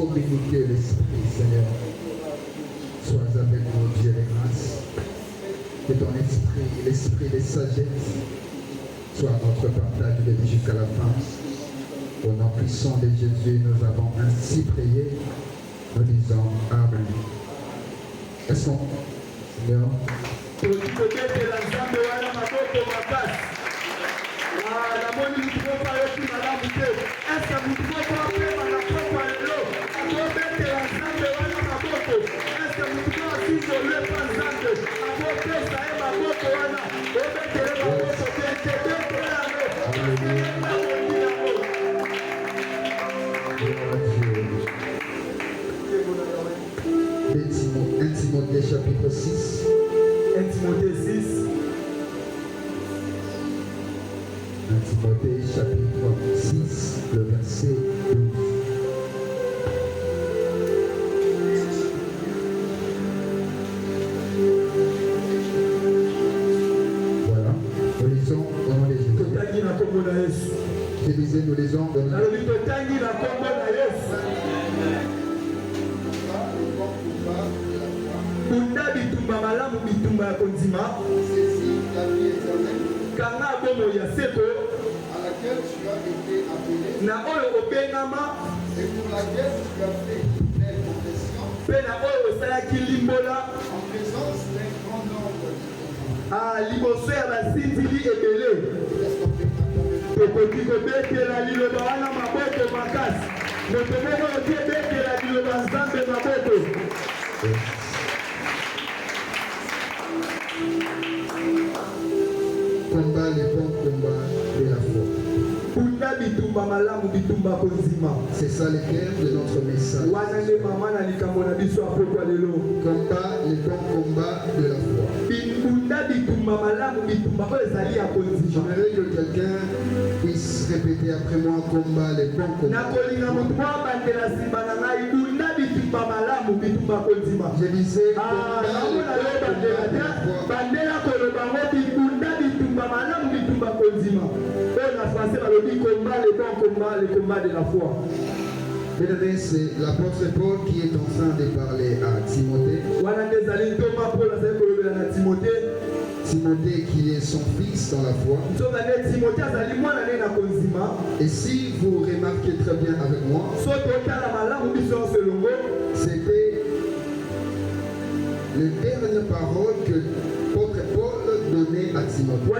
Communiquer l'Esprit, Seigneur. Sois avec nous, Dieu de grâce. Que ton esprit, l'esprit de sagesse, soit notre partage de vie jusqu'à la fin. Au nom puissant de Jésus, nous avons ainsi prié. Nous disons Amen. Est-ce qu'on... Seigneur? Est-ce que vous pouvez Timothée chapitre 6. 1 Timothée 6. 1 Timothée chapitre 6, le verset 12. Voilà, nous lisons au nom de Jésus. Je disais, nous lisons au nom de Jésus. Bunda bitumba malamu bitumba ya kondima. Kanga bomo ya seko. À laquelle tu as été appelé. Na oyo obengama. Et pour laquelle tu as fait une belle confession. Pe na oyo osalaki limbola. En présence d'un grand nombre. Ah, liboso ya basindili ebele. Tokoki kobetela liloba wana maboko makasi. Moto moko oki ebetela liloba nzambe maboko. Combat les bons combats de la foi. Bunda bitumba malamu bitumba konzima. C'est ça le cœur de notre message. Wana nde mama na likambo na biso apokwa lelo. Combat les bons combats de la foi. Bunda bitumba malamu bitumba oyo ezali ya konzima. J'aimerais que quelqu'un puisse répéter après moi: combat les bons combats. Nakolinga moto mwa bandela simba na ngai bunda bitumba malamu bitumba konzima. Je disais bandela koloba ngo bunda bitumba malamu bitumba konzima. Oyo na français balobi combat les bons combats, les combats de la foi. Bien-aimé, c'est l'apôtre Paul qui est en train de parler à Timothée. Timothée qui est son fils dans la foi. Et si vous remarquez très bien avec moi, c'était les dernières paroles que l'apôtre Paul donnait à Timothée.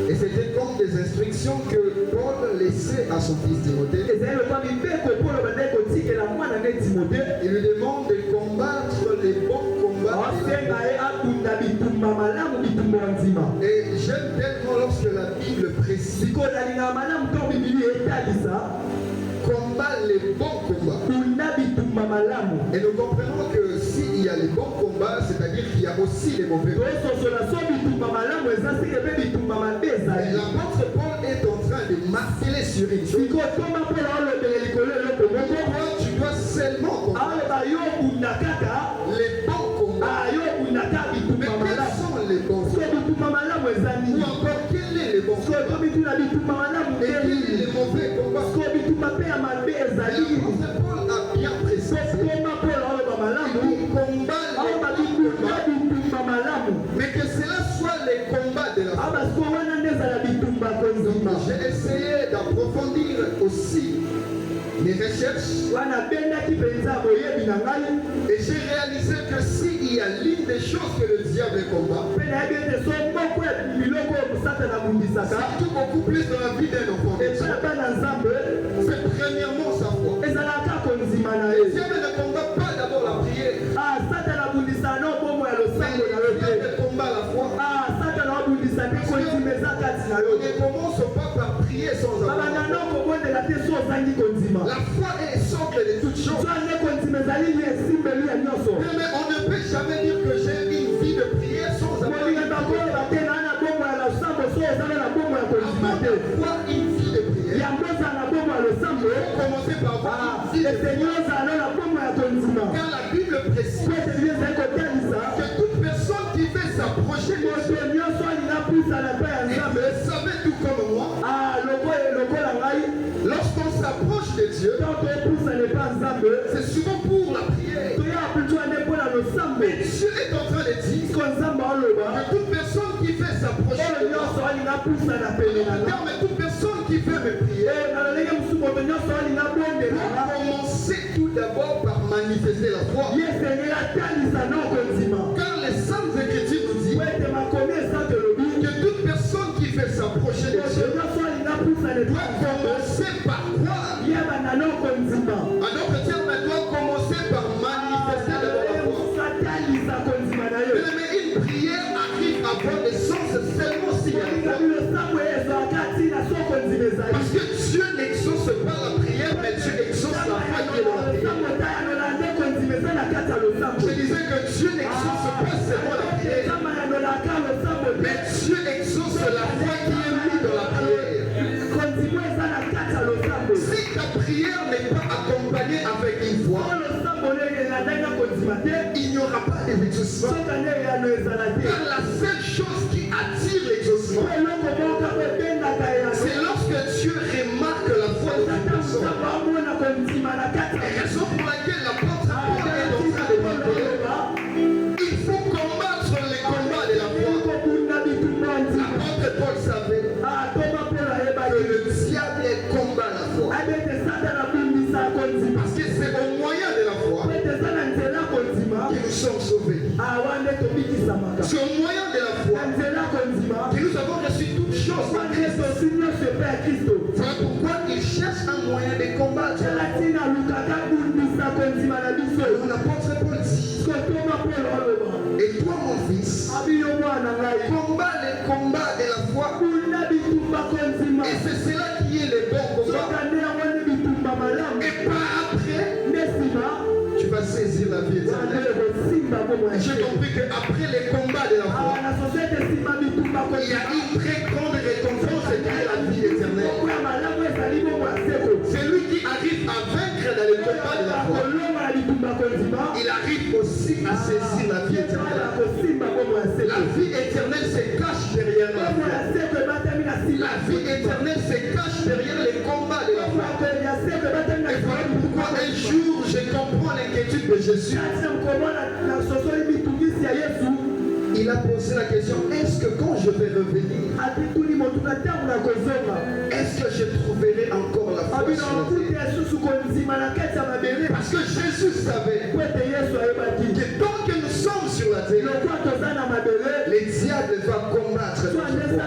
Et c'était comme des instructions que Paul laissait à son fils Timothée. Il lui demande de combattre les bons combats. Et j'aime tellement lorsque la Bible précise combat les bons combats. Et nous comprenons que s'il y a les bons combats, c'est-à-dire qu'il y a aussi les mauvais combats. Et l'apôtre Paul est en train de marteler sur une chose. Tu dois seulement combattre les bons combats. Mais quels sont les bons combats? Ou encore quel est les bons combats? Et quel est les mauvais combats? L'apôtre Paul a bien précisé. Il combat les combats. Mais que cela soit les combats de la foi. J'ai essayé d'approfondir aussi mes recherches. Et j'ai réalisé que s'il y a l'une des choses que le diable combat, surtout beaucoup plus dans la vie d'un enfant, c'est premièrement sa foi. Le diable ne combat pas d'abord la prière. Le diable combat la foi. On ne commence pas par prier sans avoir. La foi est socle de toutes choses. Mais on ne peut jamais dire que j'ai une vie de prière sans avoir une vie de prière. Avoir une vie de prière. On commencer par avoir une vie de prière. Car la Bible précise que toute personne qui veut s'approcher de Dieu, vous savez tout comme moi, lorsqu'on s'approche de Dieu, c'est souvent pour la prière. Mais Dieu est en train de dire que toute personne qui veut s'approcher de Dieu, mais toute personne qui veut me prier, doit commencer tout d'abord par manifester la foi. Car les Saintes Écritures nous disent que toute personne qui veut s'approcher de Dieu doit commencer par croire. En d'autres termes, elle doit commencer ta prière n'est pas accompagnée avec une voix, il n'y aura pas d'exaucement. Car la seule chose qui attire l'exaucement, c'est lorsque Dieu remarque la foi de la personne. La raison pour laquelle l'apôtre Paul est en train de marquer, il faut combattre les combats de la foi. L'apôtre Paul savait que le diable combat la foi. Parce que c'est au moyen de la foi que nous sommes sauvés. C'est au moyen de la foi que nous avons reçu toutes choses par Christ. Voilà pourquoi il cherche un moyen de combattre. L'apôtre Paul dit, et toi mon fils, combat les combats de la foi. Et c'est cela qui est le bon combat. Et par après, tu vas saisir la vie éternelle. J'ai compris qu'après les combats de la foi, il y a une très grande récompense qui est la vie éternelle. C'est lui qui arrive à vaincre dans les combats de la foi. Il arrive aussi à saisir la vie éternelle. La vie éternelle se cache derrière la foi. La vie éternelle se cache derrière les combats de la foi. Et voilà pourquoi un jour je comprends l'inquiétude de Jésus. Il a posé la question, est-ce que quand je vais revenir, est-ce que je trouverai encore la foi sur la terre? Parce que Jésus savait que tant que nous sommes sur la terre, les diables vont combattre notre foi.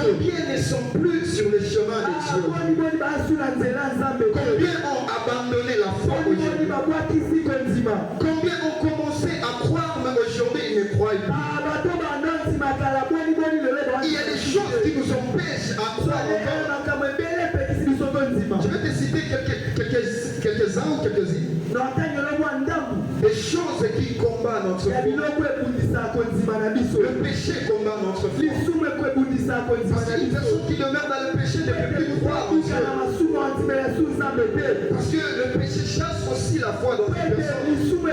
Combien ne sont plus sur le chemin de Dieu? Combien ont abandonné la foi aujourd'hui? Combien ont commencé à croire, mais aujourd'hui ils ne croient plus? Il y a des choses qui nous empêchent à croire encore. Je vais te citer quelques-uns ou quelques-unes. Des choses qui combattent notre foi. Le péché combat notre foi. Parce qu'il y a une personne qui demeure dans le péché ne peut plus croire en Dieu. Parce que le péché chasse aussi la foi dans une personne.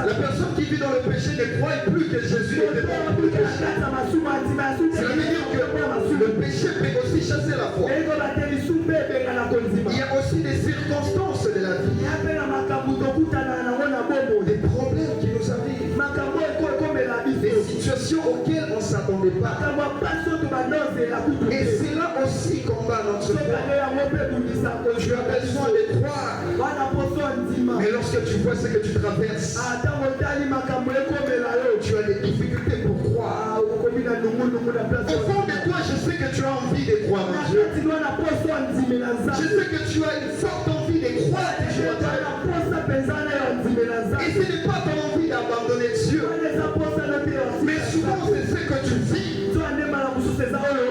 La personne qui vit dans le péché ne croit plus que Jésus était mort pour le péché. C'est la manière que le péché peut aussi chasser la foi. Il y a aussi des circonstances de la vie. Des problèmes qui nous arrivent. Des situations auxquelles on ne s'attendait pas. Et c'est là aussi qu'on va notre foi. Tu as besoin de croire. Mais lorsque tu vois ce que tu traverses, tu as des difficultés pour croire. Au fond de toi, je sais que tu as envie de croire en Dieu. Je sais que tu as une forte envie de croire en Dieu. Et ce n'est pas ton envie d'abandonner Dieu. Mais souvent, c'est ce que tu vis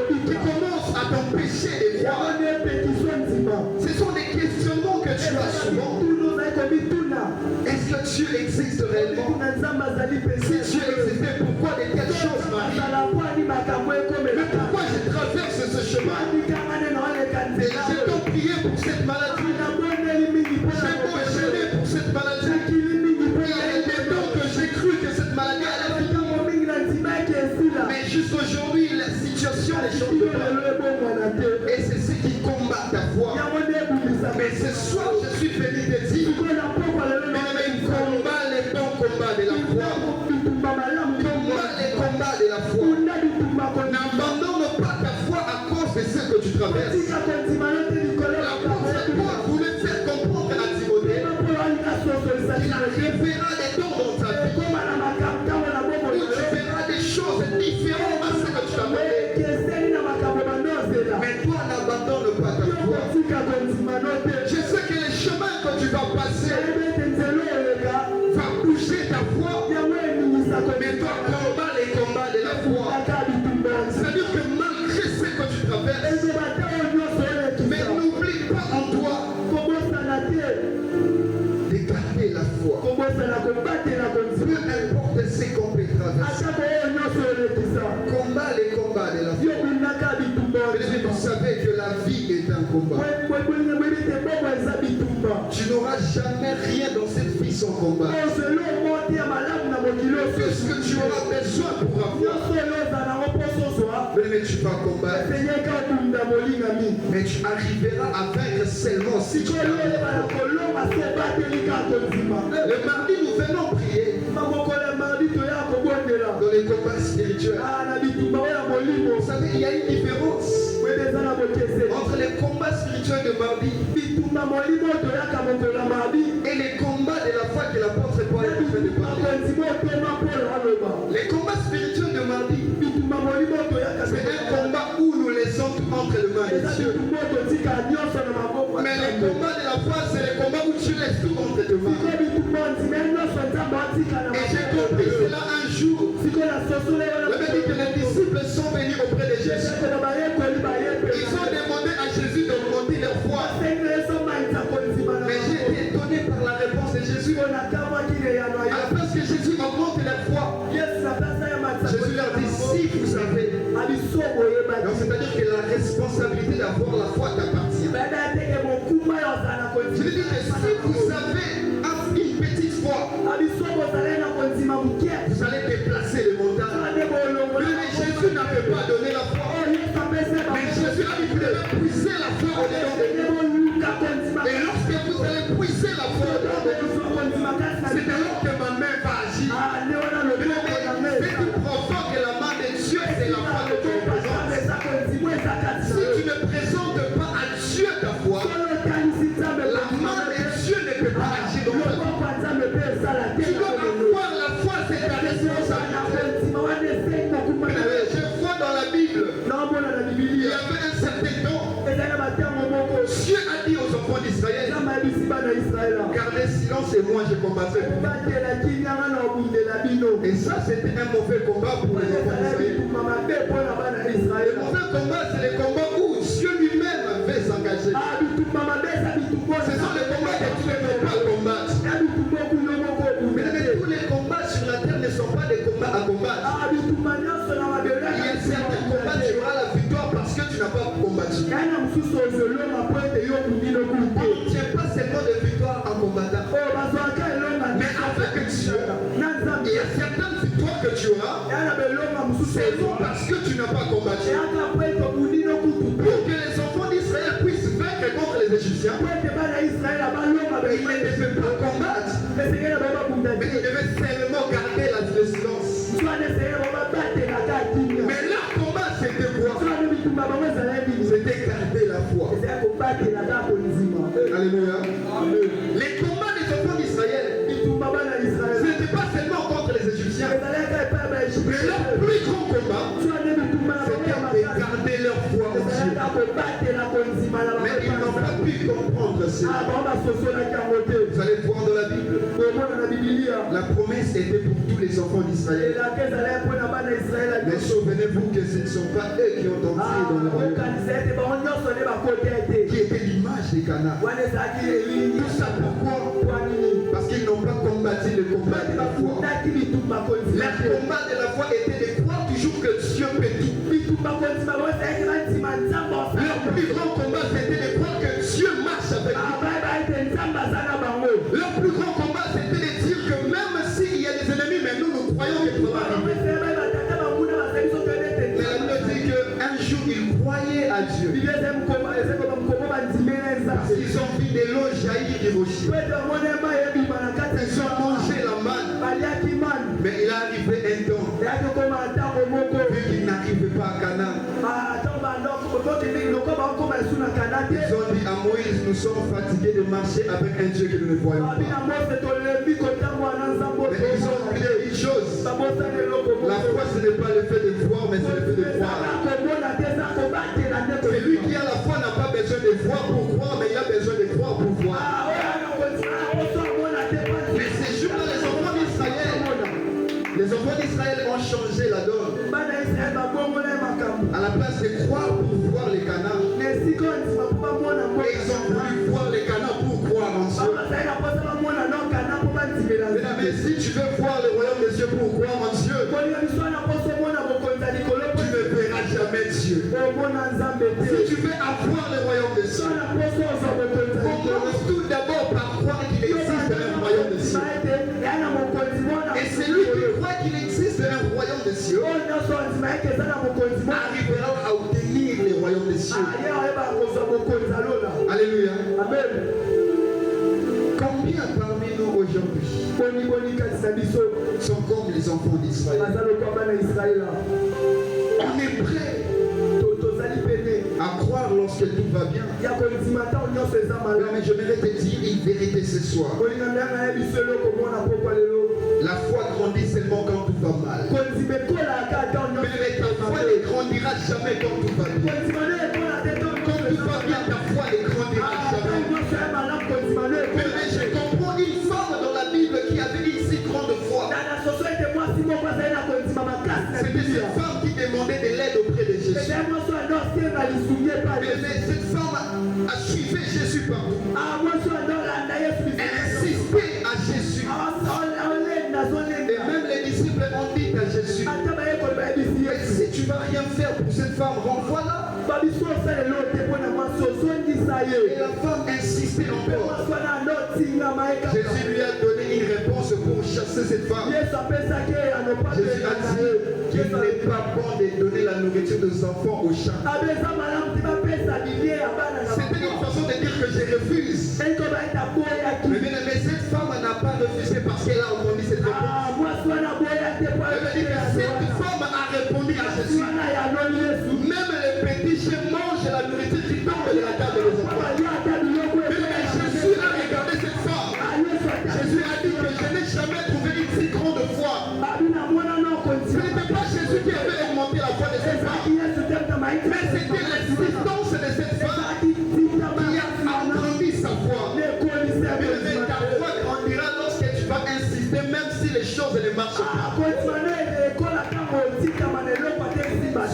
qui commence à t'empêcher de croire. Ce sont des questionnements que tu as souvent. Est-ce que Dieu existe réellement? Si Dieu existait, pourquoi de telles choses m'arrivent? Mais pourquoi je traverse ce chemin? J'ai donc prié pour cette maladie. J'ai donc gêné pour cette maladie. Il y a des temps que j'ai cru que cette maladie allait finir. Mais jusqu'aujourd'hui, la situation ne change pas. Et c'est ce qui combat ta foi. Mais ce soir, je suis venu te dire, mais combat les bons combats de la foi. Combat les combats de la foi. N'abandonne pas ta foi à cause de ce que tu traverses. L'apôtre Paul voulait faire comprendre à Timothée qu'il arrivera des temps dans ta vie où tu verras des choses différentes à ce que tu as fait. Mais toi, n'abandonne pas ta foi. Je sais que les chemins que tu vas passer va bouger ta foi. Mais toi, combat les combats de la foi. C'est-à-dire que malgré ce que tu traverses, mais n'oublie pas en toi de garder la foi. Peu importe ce qu'on peut traverser. Combat les combats de la foi. Mais vous savez que la vie est un combat. Tu n'auras jamais rien dans cette vie sans combat. Tout ce que tu auras besoin pour avoir, mais tu vas combattre. Mais tu arriveras à vaincre seulement si tu arrives. Le mardi, nous venons prier dans les combats spirituels. Vous savez, il y a une différence entre les combats spirituels de mardi et les combats de la foi que l'apôtre Paul est en train de parler. Les combats spirituels de mardi, c'est un combat où nous laissons tout entre les mains de Dieu. Mais les combats de la foi, c'est les combats où tu laisses tout entre tes mains. Et j'ai compris cela un jour. La Bible dit que les disciples sont venus auprès de Jésus. Ils ont demandé à Jésus d'augmenter leur foi. Mais j'ai été étonné par la réponse de Jésus. À la place que Jésus augmente leur foi, Jésus leur dit, si vous savez. Donc c'est-à-dire que la responsabilité d'avoir la foi t'appartient. Je veux dire que si vous avez une petite foi, vous allez déplacer les montagnes. Mais Jésus n'avait pas donné la foi. Mais Jésus a dit que vous devez puiser la foi au-dedans de vous. Et lorsque vous allez puiser la foi au-dedans de vous, c'est alors que ma main va agir. Ce qui provoque la main de Dieu, c'est la foi que tu représentes. Si tu ne présentes pas à Dieu ta foi, la main de Dieu ne peut pas agir dans ta vie. Tu dois avoir la foi, c'est ta responsabilité. Je vois dans la Bible, il y avait un certain temps, Dieu a dit aux enfants d'Israël, gardez silence et moi je combattrai. Et ça c'était un mauvais combat pour les enfants d'Israël. Le mauvais combat, c'est le combat où Dieu lui-même veut s'engager. Ce sont les combats que tu ne peux pas combattre. Mais tous les combats sur la terre ne sont pas des combats à combattre. Il y a certains combats, tu auras la victoire parce que tu n'as pas combattu. On n'obtient pas seulement des victoires en combattant. Mais avec Dieu, il y a certaines victoires que tu auras seulement parce que tu n'as pas combattu. Pour que les enfants d'Israël puissent vaincre contre les Égyptiens, ils ne devaient pas combattre, mais ils devaient seulement garder le silence. Mais leur combat c'était quoi? C'était garder la foi. Alléluia. Les combats des enfants d'Israël, ce n'était pas seulement contre les Égyptiens, mais leur plus grand combat, c'était de garder leur foi en Dieu. Mais ils n'ont pas pu comprendre cela. Vous allez voir dans la Bible, la promesse était pour tous les enfants d'Israël. Mais souvenez-vous que ce ne sont pas eux qui ont entré dans le royaume, qui était l'image des Canaan. Tout ça pourquoi? Parce qu'ils n'ont pas combattu le combat de la foi. Le combat de la foi était de croire toujours que Dieu peut tout. Leur plus grand combat c'était de croire que Dieu marche avec eux. Leur plus grand combat c'était de dire que même s'il y a des ennemis, mais nous croyons que ça va arriver. Mais la Bible dit qu'un jour ils croyaient à Dieu. Parce qu'ils ont vu des lots jaillir du rocher. Ils ont mangé la manne. Mais il est arrivé un temps, vu qu'ils n'arrivaient pas à Canaan, ils ont dit à Moïse, nous sommes fatigués de marcher avec un Dieu que nous ne voyons pas. Mais ils ont oublié une chose. La foi, ce n'est pas le fait de voir, mais c'est le fait de croire. Celui qui a la foi n'a pas besoin de voir pour croire, mais il a besoin de croire pour voir. Mais ces jours-là, les enfants d'Israël ont changé la donne. À la place de croire pour voir les Canaan, et ils ont voulu voir les Canaan pour croire en Dieu. Mais si tu veux voir le royaume de Dieu pour croire en Dieu, tu ne verras jamais Dieu. Si tu veux avoir le royaume de Dieu, arrivera à obtenir les royaumes des cieux. Alléluia. Amen. Combien parmi nous aujourd'hui sont comme les enfants d'Israël? On est prêt à croire lorsque tout va bien. Mais j'aimerais te dire une vérité ce soir. La foi grandit seulement quand tout va mal. Mais ta foi ne grandira jamais quand tout va bien. Quand tout va bien, ta foi ne grandira jamais. Mais je comprends une femme dans la Bible qui avait une si grande foi. C'était cette femme qui demandait de l'aide auprès de Jésus. Mais cette femme a suivi Jésus partout. Elle insistait à Jésus. Et même les disciples ont dit à Jésus, mais si tu ne vas rien faire pour cette femme, renvoie-la. Et la femme insistait encore. Jésus lui a donné une réponse pour chasser cette femme. Jésus a dit qu'il n'est pas bon de donner la nourriture des enfants aux chats. C'était une façon de dire que je refuse. Mais bien aimé, cette femme n'a pas refusé parce qu'elle a entendu cette réponse. Cette femme a répondu à Jésus. Même les petits chiens mangent la nourriture qui tombe de la table des enfants. Mais Jésus a regardé cette femme. Jésus a dit que je n'ai jamais trouvé une si grande foi. Ce n'était pas Jésus qui avait augmenté la foi de cette femme. Mais c'était l'existence de cette femme qui a agrandi sa foi. Mais ta foi grandira lorsque tu vas insister, même si les choses ne marchent pas.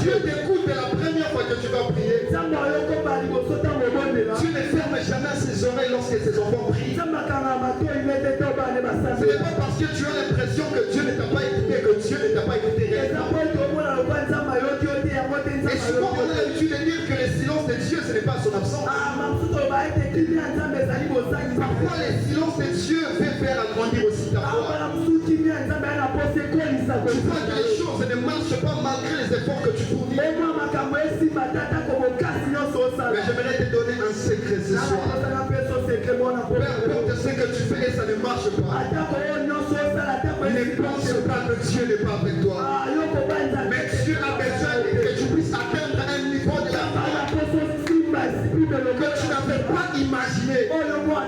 Dieu t'écoute la première fois que tu vas prier. Tu ne fermes jamais ses oreilles lorsque ses enfants prient. Ce n'est pas parce que tu as l'impression que Dieu ne t'a pas écouté que Dieu ne t'a pas écouté réellement. Et souvent on a l'habitude de dire que le silence de Dieu ce n'est pas son absence. Parfois le silence de Dieu fait faire agrandir aussi ta foi. Tu vois que les choses ne marchent pas malgré les efforts que tu fournis. Mais j'aimerais te donner un secret ce soir. Peu importe ce que tu fais et ça ne marche pas, ne pense pas que Dieu n'est pas avec toi. Mais Dieu a besoin que tu puisses atteindre un niveau de la foi que tu n'avais pas imaginé.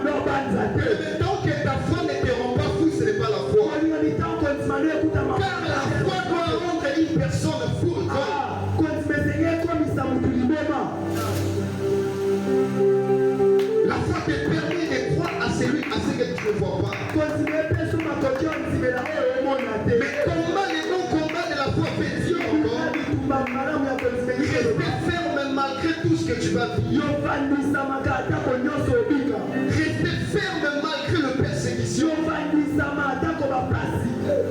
Mais tant que ta foi ne te rend pas fou, ce n'est pas la foi. Car la foi doit rendre une personne fou. La foi te permet de croire à celui à ce que tu ne vois pas. Mais combat les bons combats de la foi fait Dieu encore. Restez ferme malgré tout ce que tu vas vivre. Restez ferme malgré le persécution.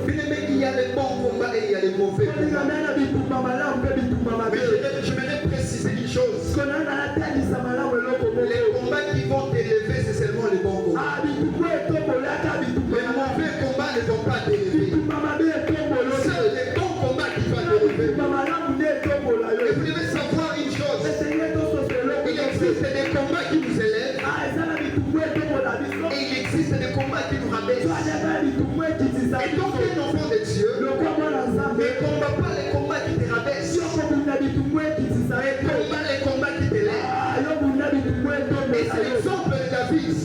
Bien-aimé, il y a les bons combats et il y a les mauvais combats. Mais je vais préciser une chose. Les combats qui vont t'élever, c'est seulement les bons combats. Les mauvais combats ne vont pas t'élever. C'est les bons combats qui vont t'élever. Et vous devez savoir une chose. Il existe des combats qui nous élèvent. Et il existe des combats qui nous rabaissent. Et donc un enfant de Dieu ne combat pas les combats qui te rabaissent. Mais combat les combats qui t'élèvent. Et c'est l'exemple de David.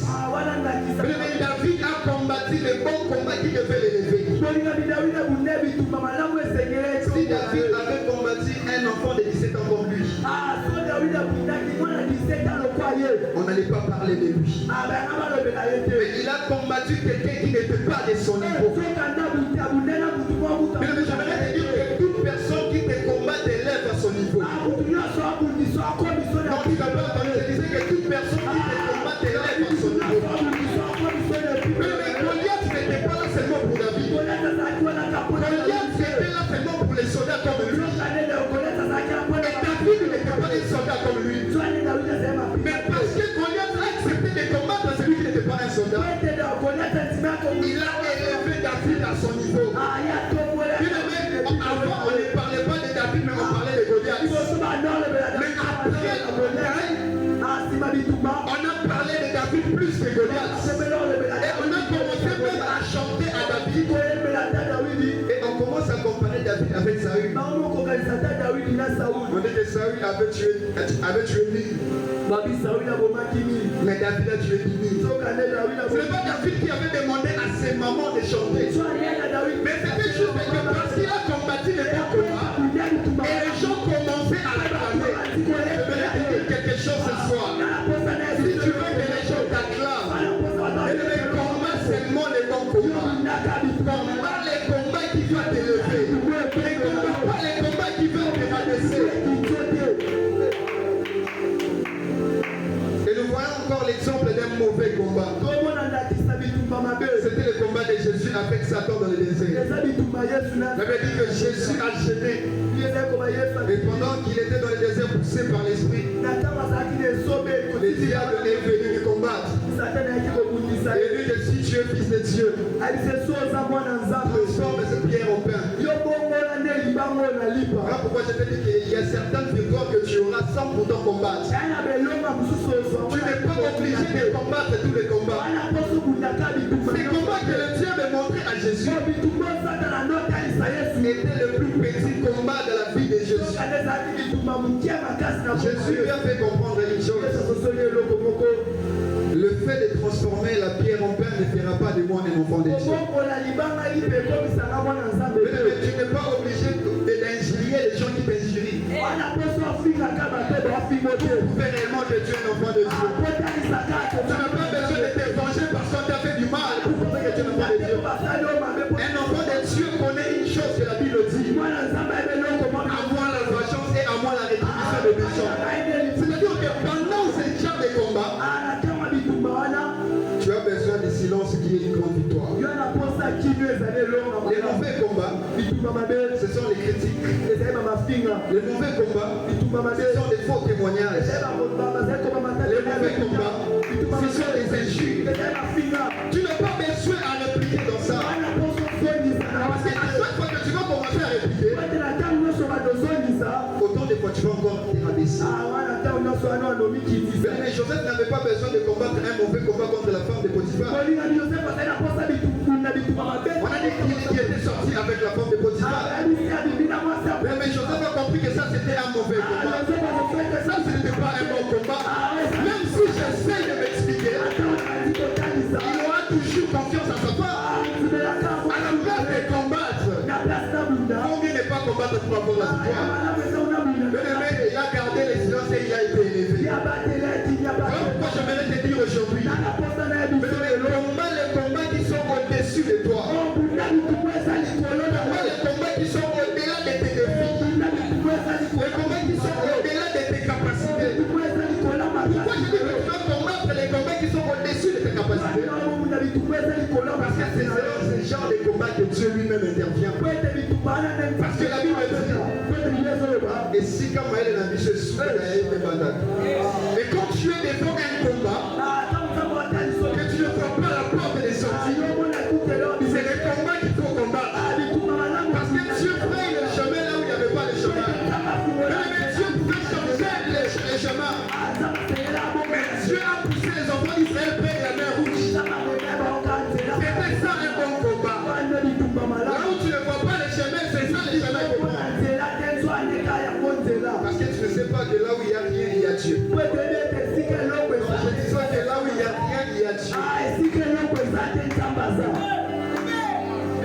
Mais David a combattu les bons combats qui devaient l'élever. Si David avait combattu un enfant de 17 ans comme lui, on n'allait pas parler de lui. Mais il a combattu quelqu'un qui n'était pas de son niveau. Mais j'aimerais te dire que toute personne qui te combat t'élève à son niveau. Donc tu n'as pas entendu, je disais que toute personne qui te combat t'élève à son niveau. Mais Goliath n'était pas là seulement pour David. Goliath était là seulement pour les soldats comme lui. Et David n'était pas un soldat comme lui. Mais parce que Goliath a accepté de combattre celui qui n'était pas un soldat, il a élevé David à son niveau. Avant, on ne parlait pas de David Après la bataille, on a parlé de David plus que Goliath. Et on a commencé même à chanter à David. Et on commence à comparer David avec Saül. On dit que Saül avait tué 1000. Mais David a tué 10 000. Ce n'est pas David qui avait demandé à ses mamans de chanter. Mais c'était juste que parce qu'il a combattu les bons combats, et les gens commençaient à l'acclamer. Je vais te dire quelque chose ce soir. Si tu veux que les gens t'acclament, et ne combat seulement les bons combats. Combat les combats qui vont t'élever. Ne combat pas les combats qui vont te rabaisser. Et nous voyons encore l'exemple d'un mauvais combat. C'était le combat de Jésus avec Satan dans le désert. La Bible dit que Jésus a gêné. Et pendant qu'il était dans le désert poussé par l'esprit, le diable est venu le combattre. Et lui dit, si tu es fils de Dieu, transforme cette pierre en pain. Voilà pourquoi je te dis qu'il y a certaines victoires que tu auras sans pourtant combattre. Tu n'es pas obligé de combattre tous les combats. Ces combats que le Dieu m'a montré à Jésus était le plus petit combat de la vie de Jésus. Jésus lui a fait comprendre une chose. Le fait de transformer la pierre en pain ne fera pas de moi un enfant de Dieu. Mais tu n'es pas obligé d'injurier les gens qui t'injurient. Pour faire réellement que tu es un enfant de Dieu. Tu n'as pas besoin de te venger parce qu'on t'a fait du mal pour prouver que tu es un enfant de Dieu. Un enfant de Dieu connaît une chose que la Bible dit. À moi la vengeance et à moi la rétribution des méchants. C'est-à-dire que pendant ce genre de combat, tu as besoin de silence qui est une grande victoire. Les mauvais combats, ce sont les critiques. Les mauvais combats, ce sont des faux témoignages. Les mauvais combats, ce sont des injures. Tu n'as pas besoin à répliquer dans ça. Parce qu'à chaque fois que tu vas commencer à répliquer, autant de fois tu vas encore te rabaisser. Mais Joseph n'avait pas besoin de combattre un mauvais combat contre la femme de Potiphar. On a dit qu'il était sorti avec la femme de Potiphar. Mais Joseph a compris que ça c'était un mauvais combat. Ça ce n'était pas un bon combat. Même si j'essaie de m'expliquer, il aura toujours confiance à sa femme. À la place de combattre, vaut mieux ne pas combattre pour avoir la victoire. Il a gardé le silence et il a été élevé. Voilà pourquoi j'aimerais te dire aujourd'hui, les combats qui sont au-dessus de toi, les combats qui sont au-delà de tes défis, les combats qui sont au-delà de tes capacités. Pourquoi je dis que tu dois combattre les combats qui sont au-dessus de tes capacités? Parce que c'est ce genre de combat que Dieu lui-même intervient. Parce que la Bible dit, et si comme elle est la vie, je suis et quand tu es devant un combat, que tu ne vois pas la porte de sortie, c'est le combat qu'il faut combattre. Parce que Dieu fraye le chemin là où il n'y avait pas de chemin. Mais Dieu pouvait changer les chemins. Mais Dieu a poussé les enfants d'Israël près de la mer rouge. C'était ça un bon combat. Là où tu ne vois pas les chemins, c'est ça les chemins que prends. Parce que tu ne sais pas que là où il n'y a rien, il y a Dieu. Je dis que là où il n'y a rien, il y a Dieu.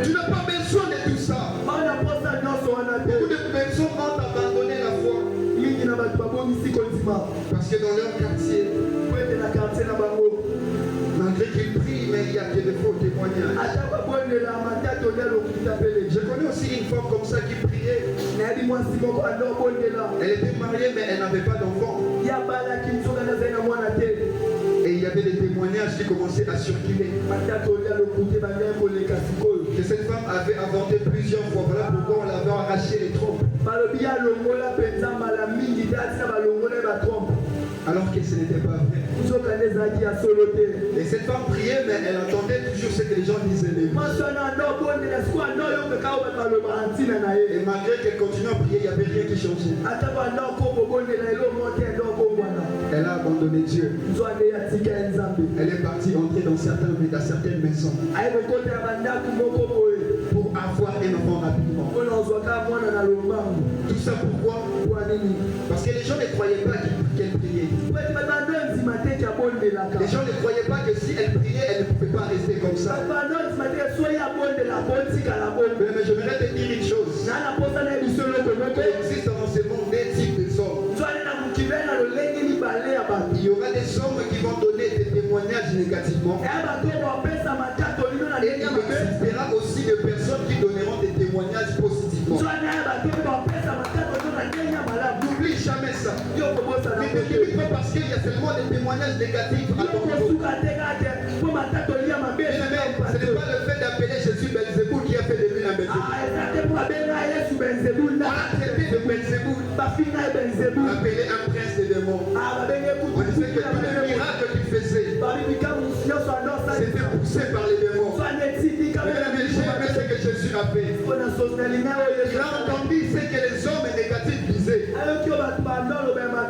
Tu n'as pas besoin de tout ça. Beaucoup de personnes ont abandonné la foi. Parce que dans leur quartier, malgré qu'ils prient, mais il y a que de faux témoignages. Je connais aussi une femme comme ça qui priait. Elle était mariée, mais elle n'avait pas d'enfant. Et il y avait des témoignages qui commençaient à circuler. Que cette femme avait avorté plusieurs fois. Voilà pourquoi on l'avait arraché les trompes. alors que ce n'était pas vrai. Et cette femme priait, mais elle entendait toujours ce que les gens disaient de lui. Et malgré qu'elle continuait à prier, il n'y avait rien qui changeait. Elle a abandonné Dieu. Elle est partie entrer dans certaines maisons pour avoir un enfant rapidement. Tout ça pourquoi? Parce que les gens ne croyaient pas qu'elle priait. Les gens ne croyaient pas que si elle priait, elle ne pouvait pas rester comme ça. Mais j'aimerais te dire une chose. Il existe dans ce monde des types de hommes. Il y aura des hommes qui vont donner des témoignages négativement. Et il existera aussi des personnes qui donneront des témoignages positivement. N'oublie jamais ça. Ne t'inquiète pas parce qu'il y a seulement des témoignages négatifs à ton niveau. Ce n'est pas le fait d'appeler Jésus Belzéboul qui a fait de lui un Belzéboul. On a traité de Belzéboul, appelé un prince des démons. On disait que tous les miracles qu'il faisait, c'était poussé par les démons. Mais jamais ce que Jésus a fait. Il a entendu ce que les hommes négatifs disaient.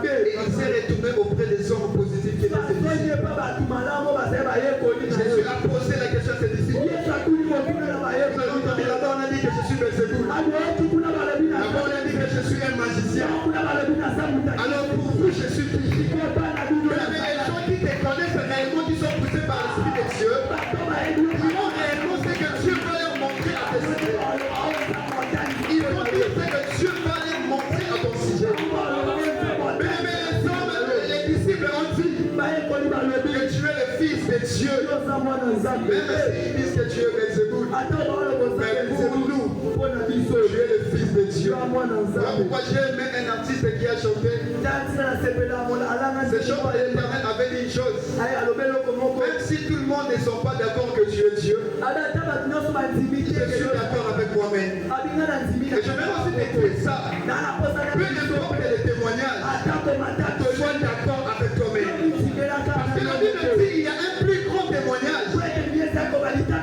Et il s'est retourné auprès des hommes positifs qui étaient ses disciples. Jésus a posé la question à ses disciples. Là-bas on a dit que je suis Belzéboul. Là-bas on a dit que je suis un magicien. Alors pour vous je suis qui? Mais les gens qui te connaissent réellement, qui sont poussés par l'Esprit de Dieu, qui ont réellement ce que Dieu va leur montrer à tes sujets. Ils vont dire ce que Dieu va leur montrer à ton sujet. Mais les disciples ont dit que tu es le fils de Dieu. Même s'ils disent que tu es Belzéboul, mais pour nous, tu es le fils de Dieu. Voilà pourquoi j'ai aimé un artiste qui a chanté. Ce chant de l'Éternel avait dit une chose. Même si tout le monde ne sont pas d'accord que tu es Dieu, je suis d'accord avec moi-même. Et je vais aussi te dire ça. Peu importe les témoignages, sois d'accord avec toi-même. Parce que la Bible dit qu'il y a un plus grand témoignage.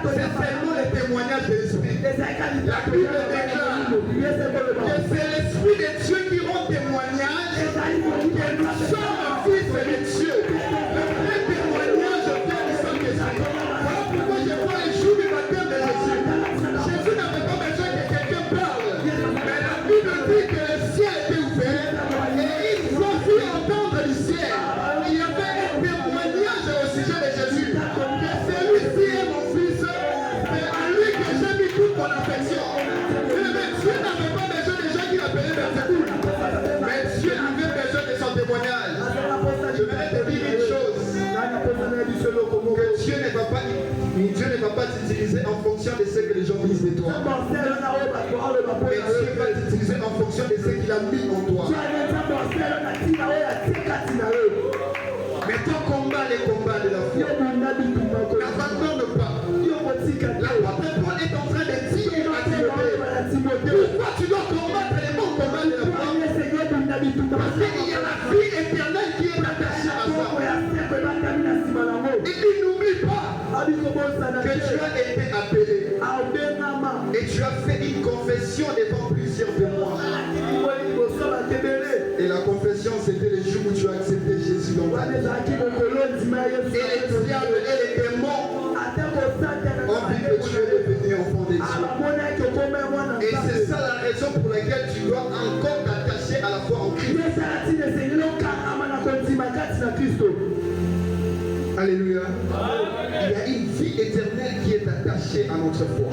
C'est seulement le témoignage de l'Esprit. La Bible déclare que c'est l'Esprit de Dieu qui rend témoignage que nous sommes fils de Dieu. Le vrai témoignage vient du Saint-Esprit. Voilà pourquoi je vois les jours du baptême de Jésus. Jésus n'avait pas besoin que quelqu'un parle. Mais la Bible dit que le ciel était ouvert et il faut entendre du ciel. Il y avait un témoignage au sujet de Jésus. Que celui-ci est mon fils, c'est à lui que j'ai mis toute mon affection. Mais Dieu n'avait pas besoin des gens qui l'appelaient Belzéboul. Mais Dieu avait besoin de son témoignage. Je vais te dire une chose. Que Dieu ne va pas t'utiliser en fonction de ce que les gens disent de toi. Mais Dieu va t'utiliser en fonction de ce qu'il a mis en toi. Mais ton combat, les combats de la foi. N'abandonne pas. L'apôtre Paul est en train de dire à Timothée, pourquoi tu dois combattre les bons combats de la foi? Parce qu'il y a la vie éternelle qui est attachée à ça. Et il n'oublie pas que tu as été appelé. Et tu as fait une confession devant plusieurs témoins. Et la confession, c'était le jour où tu as accepté Jésus dans ta vie. Et les diables et les démons ont dit que tu es devenu enfant de Dieu. Et c'est ça la raison pour laquelle tu dois encore t'attacher à la foi en Christ. Alléluia. Il y a une vie éternelle qui est attachée à notre foi.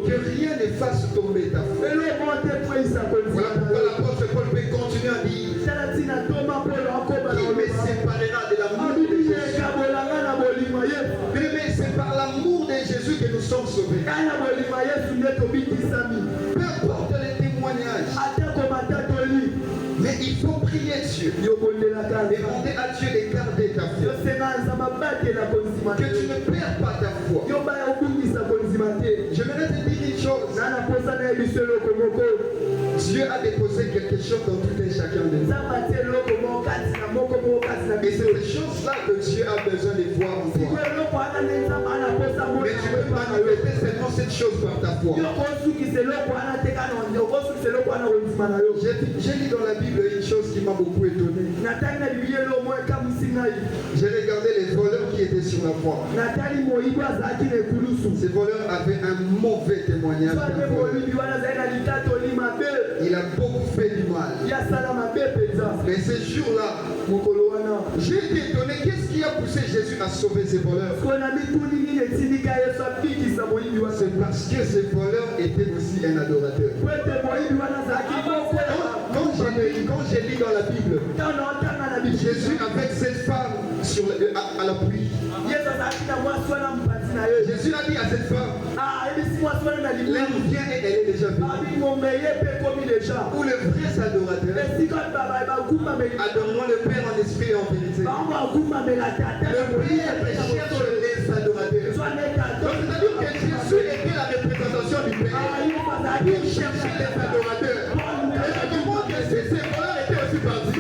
Que rien ne fasse tomber ta foi. Voilà pourquoi l'apôtre Paul peut continuer à dire qui me séparera de l'amour de Jésus. Mais c'est par l'amour de Jésus que nous sommes sauvés. Peu importe les témoignages. Mais il faut prier Dieu. Demander à Dieu de garder ta foi. Que tu ne perds pas ta foi. J'aimerais te dire une chose. Dieu a déposé quelque chose dans tout un chacun de nous. que Dieu a besoin de voir en toi. Mais tu peux manifester seulement cette chose par ta foi. J'ai lu dans la Bible une chose qui m'a beaucoup étonné. J'ai regardé les voleurs qui étaient sur la croix. Ces voleurs avaient un mauvais témoignage. Il a beaucoup fait du mal. Mais ce jour-là, j'ai été étonné. Qu'est-ce qui a poussé Jésus à sauver ces voleurs? C'est parce que ces voleurs étaient aussi un adorateur. Quand j'ai lu dans la Bible, Jésus avec cette femme à la pluie, Jésus a dit à cette femme, l'heure vient et elle est déjà venue. Pour les vrais adorateurs, adorons le Père en esprit et en vérité. Le Père cherche les adorateurs. Donc c'est-à-dire que Jésus était la représentation du Père. Il cherchait les adorateurs. Et je comprends que ces voleurs étaient aussi partis.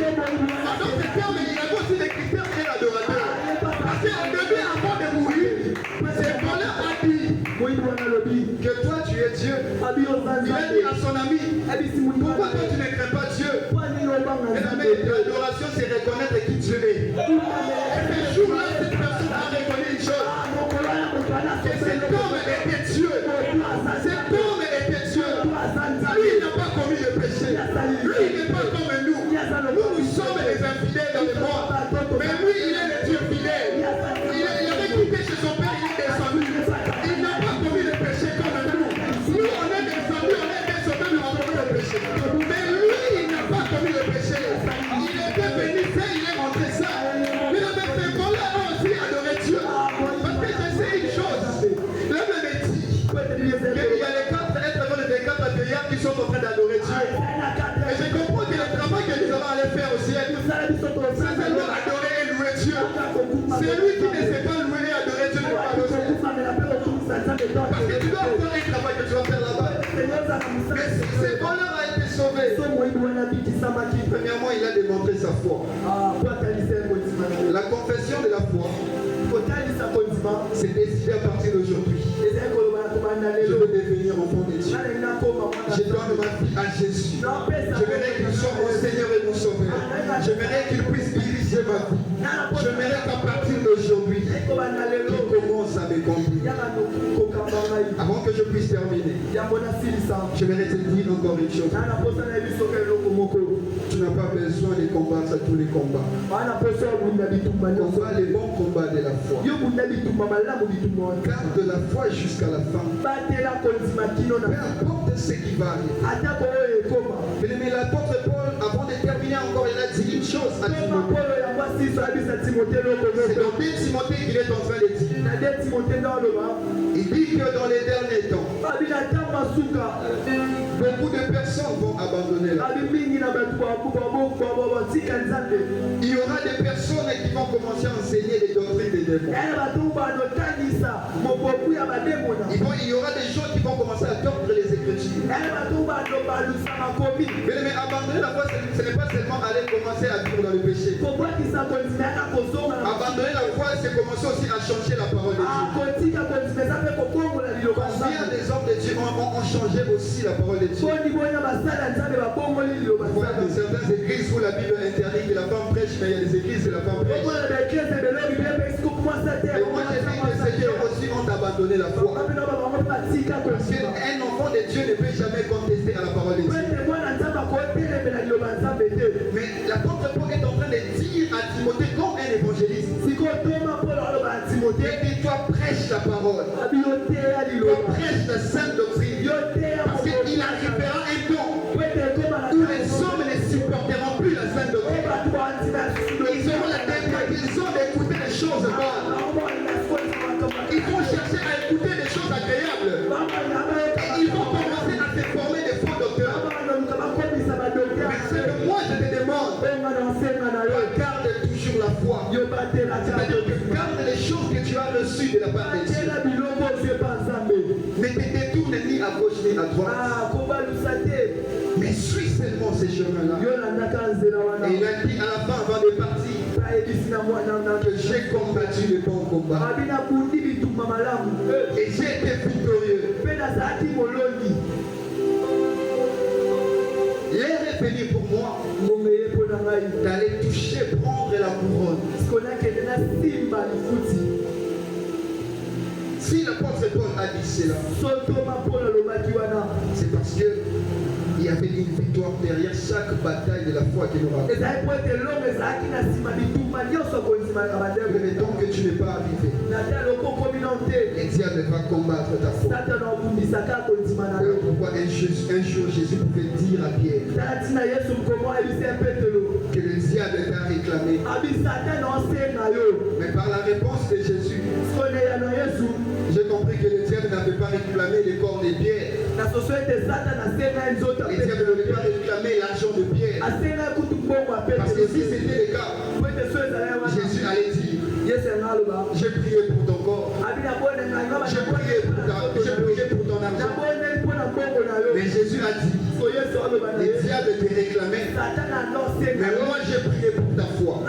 Donc c'est terme, il y avait aussi des critères et l'adorateur. Parce qu'au début, avant de mourir, ces voleurs a dit que toi tu es Dieu. Il a dit à son ami, pourquoi toi tu ne crains pas Dieu? L'adoration c'est reconnaître qui Dieu est. Et ce jour-là, cette personne a reconnu une chose. Que cet homme était Dieu. Cet homme était Dieu. Lui, il n'a pas commis le péché. Lui, il n'est pas comme nous. Nous sommes les infidèles dans le monde. Mais lui, il est le Dieu fidèle. Il avait quitté chez son père, il est descendu. Il n'a pas commis le péché comme nous. Nous, on est descendus, on est sauvés, nous avons commis le péché. Mais lui, il n'a pas commis le péché. Il était venu faire, il est rentré ça. Mais ces voleurs ont aussi adoré Dieu. Parce que je sais une chose. La Bible dit qu'il y a les 4 êtres dans les 4 vieillards qui sont en train d'adorer Dieu. Et je comprends que le travail que nous allons aller faire au ciel, c'est seulement adorer et louer Dieu. C'est lui qui ne sait pas louer et adorer Dieu, ne pas le ciel. Parce que tu dois faire un travail que tu vas faire là-bas. Mais ce voleur a été sauvé. Premièrement, il a démontré sa foi. La confession de la foi, c'est décidé à partir d'aujourd'hui. Je veux devenir enfant de Dieu. Je donne ma vie à Jésus. J'aimerais qu'il soit mon Seigneur et mon Sauveur. J'aimerais qu'il puisse diriger ma vie. J'aimerais qu'à partir d'aujourd'hui, qu'il commence à me conduire. Avant que je puisse terminer, j'aimerais te dire encore une chose. Tu n'as pas besoin de combattre tous les combats. Combat les bons combats de la foi. Garde de la foi jusqu'à la fin. Peu importe ce qui va arriver. Mais l'apôtre Paul, avant de terminer encore, il a dit une chose à Timothée. C'est dans 2 Timothée qu'il est en train de dire. Il dit que dans les derniers temps, beaucoup de personnes vont abandonner la foi. Il y aura des personnes qui vont commencer à enseigner les doctrines des démons. Il y aura des gens qui vont commencer à tordre les Écritures. Mais abandonner la foi, ce n'est pas seulement aller commencer à vivre dans le péché. Abandonner la foi, c'est commencer aussi à changer la parole de Dieu. Combien des hommes de Dieu ont changé aussi la parole de Dieu? Voilà, dans certaines églises où la Bible interdit que la femme prêche, mais il y a des églises où la femme prêche. Et moi j'ai dit que ces gens aussi ont abandonné la foi. Parce qu'un enfant de Dieu ne peut jamais contester à la parole de Dieu. Mais l'apôtre Paul est en train de dire à Timothée comme un évangéliste. Et puis toi prêche la parole. Toi prêche la sainte doctrine. Parce qu'il arrivera un temps où les hommes ne supporteront plus la sainte doctrine. Ils auront la déclaration d'écouter des choses bonnes. Ils vont chercher à écouter des choses agréables. Et ils vont commencer à se former des faux docteurs. Mais c'est que moi je te demande, garde toujours la foi. C'est-à-dire que garde les choses que tu as reçues de la part de Dieu. Ne te détourne ni à gauche ni à droite. Mais suis seulement ces chemins-là. Et il a dit à la fin avant de partir, que j'ai combattu le bon combat et j'ai été victorieux. L'heure est venue pour moi d'aller toucher, prendre la couronne. Si l'apôtre Paul a dit cela, c'est parce que il y avait une victoire derrière chaque bataille de la foi que nous avons. Mais tant que tu n'es pas arrivé, le diable va combattre ta foi. Pourquoi un jour Jésus pouvait dire à Pierre que le diable t'a réclamé. Mais par la réponse de Jésus, j'ai compris que le diable n'avait pas réclamé les corps des pierres. Le diable n'avait pas réclamé l'argent de Pierre. Parce que si c'était le cas, Jésus allait dire, j'ai prié pour ton corps, j'ai prié pour ton argent. Mais Jésus a dit, le diable te réclamait, mais moi j'ai prié pour ta foi.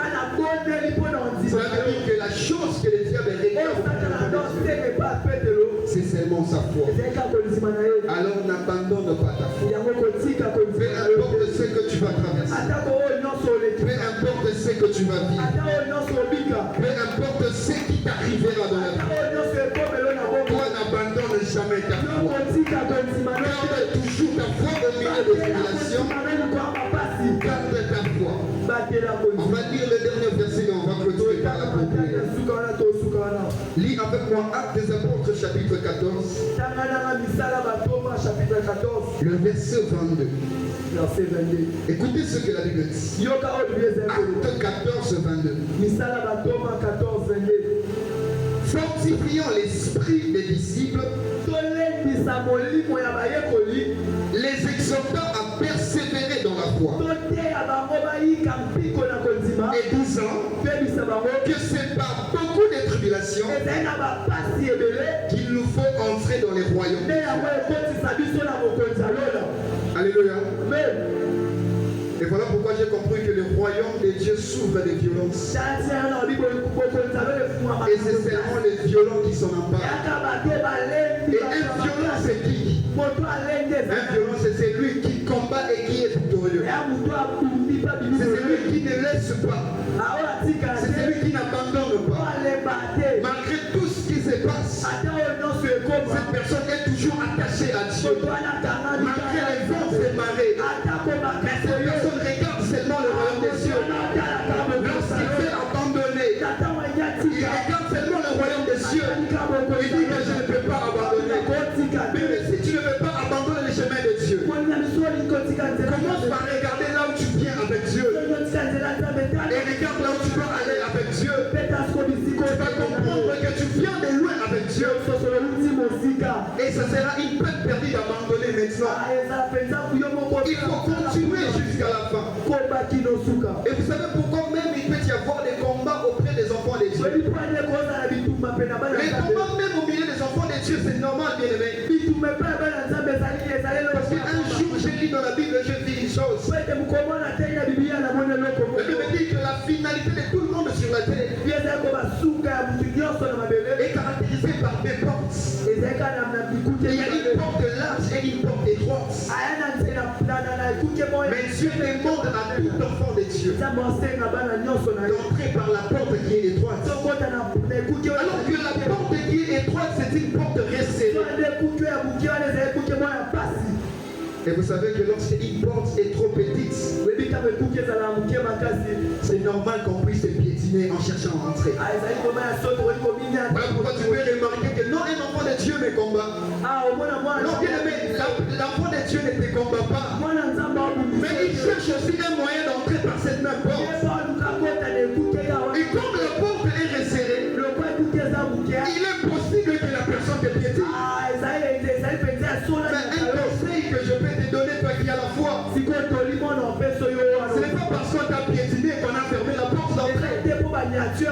Cela veut dire que la chose que le diable réclame, c'est seulement sa foi. Alors n'abandonne pas ta foi. Peu importe ce que tu vas traverser, peu importe ce que tu vas vivre, peu importe ce qui t'arrivera dans la vie, toi n'abandonne jamais ta foi. Garde toujours ta foi au milieu des tribulations. Garde ta foi. On va lire le dernier verset et on va clôturer par la prière. Lis avec moi Actes des Apôtres chapitre 14. Le verset 22. Écoutez ce que la Bible dit. Acte 14, 22. Fortifiant l'esprit des disciples, les exhortant à persévérer dans la foi, et disant que c'est par beaucoup de tribulations qu'il nous faut entrer dans les royaumes. Alléluia. Et voilà pourquoi j'ai compris que le royaume de Dieu souffre des violences. Et c'est seulement les violents qui s'en emparent. Et un violent, c'est qui? Un violent, c'est celui qui combat et qui est victorieux. C'est celui qui ne laisse pas. C'est celui qui n'abandonne pas. Malgré tout ce qui se passe, cette personne est toujours attachée à Dieu. Malgré les vents et marées, mais cette personne regarde seulement le royaume des cieux. Lorsqu'il fait abandonner, il regarde seulement le royaume des cieux. Il dit que je ne peux pas abandonner. Mais si tu ne veux pas abandonner les chemins de Dieu, commence par regarder là où tu viens avec Dieu. Et regarde là où tu vas aller avec Dieu. Tu vas comprendre que tu viens de loin avec Dieu. Et ça sera une peine perdue d'abandonner maintenant. Il faut continuer jusqu'à la fin. Et vous savez pourquoi même il peut y avoir des combats auprès des enfants de Dieu. Les combats même au milieu des enfants de Dieu, c'est normal, bien aimé. Parce qu'un jour, j'ai lu dans la Bible, je vis une chose. La Bible dit que la finalité de tout le monde sur la terre est caractérisée par des portes. Il y a une porte large et une porte étroite. Mais Dieu demande à tout enfant de Dieu d'entrer par la porte qui est étroite. Alors que la porte qui est étroite, c'est une porte resserrée. Et vous savez que lorsqu'une porte est trop petite, c'est normal qu'on puisse se piétiner en cherchant à entrer. Voilà pourquoi tu peux remarquer que non, un enfant de Dieu ne combat. Non, bien aimé, l'enfant de Dieu ne te combat pas. Mais il cherche aussi un moyen d'entrer par cette même porte. Et comme la porte est resserrée, il est possible que la personne te piétine. Mais un conseil que je peux te donner, toi qui as la foi, ce n'est pas parce qu'on t'a piétiné qu'on a fermé la porte d'entrée. Même si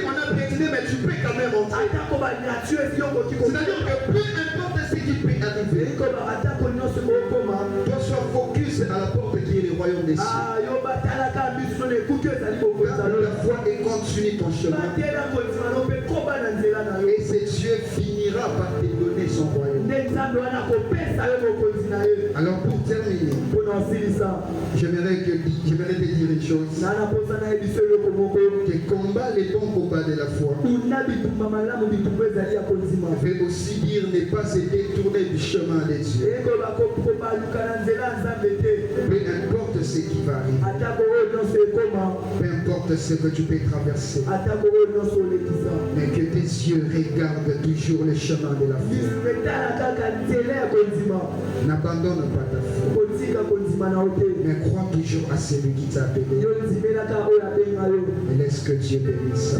on a piétiné, mais tu peux quand même entrer. C'est-à-dire que peu importe ce qui peut arriver, toi sois focus à la porte qui est le royaume des cieux. Garde la foi et continue ton chemin. Et ce Dieu finira par te donner son royaume. Alors pour terminer, j'aimerais te dire une chose. Que combat les bons combats de la foi veut aussi dire ne pas se détourner du chemin de Dieu. Peu importe ce qui va arriver, peu importe ce que tu peux traverser, mais que tes yeux regardent toujours le chemin de la foi. N'abandonne pas ta foi, mais crois toujours à celui qui t'a appelé. Et laisse que Dieu bénisse.